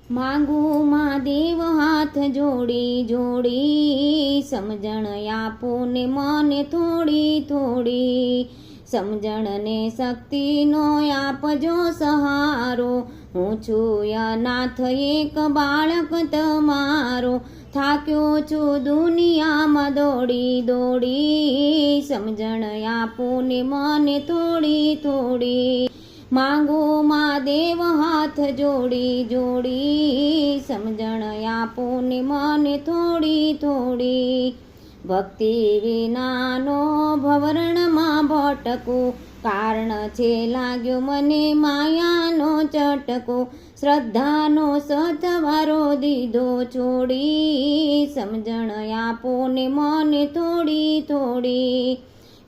માંગુ મહાદેવ હાથ જોડી જોડી, સમજણ આપો ને મને થોડી થોડી, સમજણ ને શક્તિનો આપજો સહારો, હું છું અનાથ એક બાળક તમારો, થાક્યો છું દુનિયામાં દોડી દોડી, સમજણ આપો ને મને થોડી થોડી, માંગુ મહાદેવ હાથ જોડી જોડી, સમજણ આપો ને મને થોડી થોડી, ભક્તિ વિનાનો ભવરણમાં ભટકું, કારણ છે લાગ્યો મને માયાનો ચટકો, શ્રદ્ધાનો સથવારો દીધો છોડી, સમજણ આપો ને મને થોડી થોડી,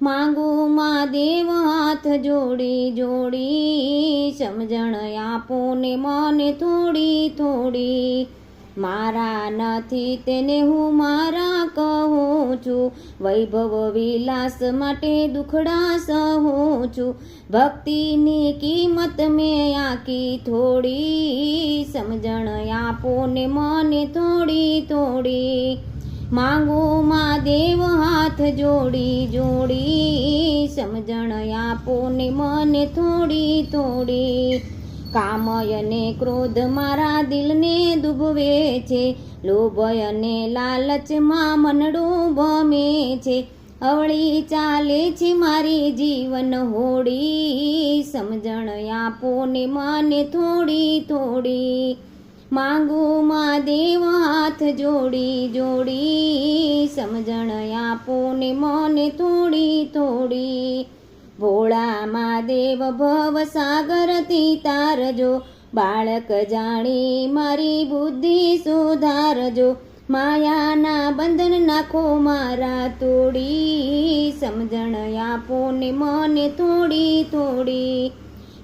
માંગુ મહાદેવ હાથ જોડી જોડી, સમજણ આપો ને મને થોડી થોડી, મારા નથી તેને હું મારા કહું છું, વૈભવ વિલાસ માટે દુખડા સહું છું, ભક્તિની કિંમત મેં આકી થોડી, સમજણ આપો ને મને થોડી થોડી, માંગુ મહાદેવ હાથ જોડી જોડી, સમજણ આપો ને મને થોડી થોડી, કામ અને ક્રોધ મારા દિલને દુભવે છે, લોભ અને લાલચમાં મનડું ભમે છે, અવળી ચાલે છે મારી જીવન હોડી, સમજણ આપો ને મને થોડી થોડી, માંગુ મહાદેવ હાથ જોડી જોડી, સમજણ આપો ને મને થોડી થોડી, ભોળા મહાદેવ ભવ સાગરથી તારજો, બાળક જાણી મારી બુદ્ધિ સુધારજો, માયાના બંધન નાખો મારા તોડી, સમજણ આપો ને મને થોડી થોડી,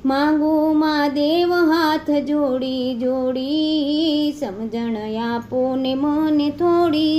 માંગુ મહાદેવ હાથ જોડી જોડી, સમજણ આપો ને મને થોડી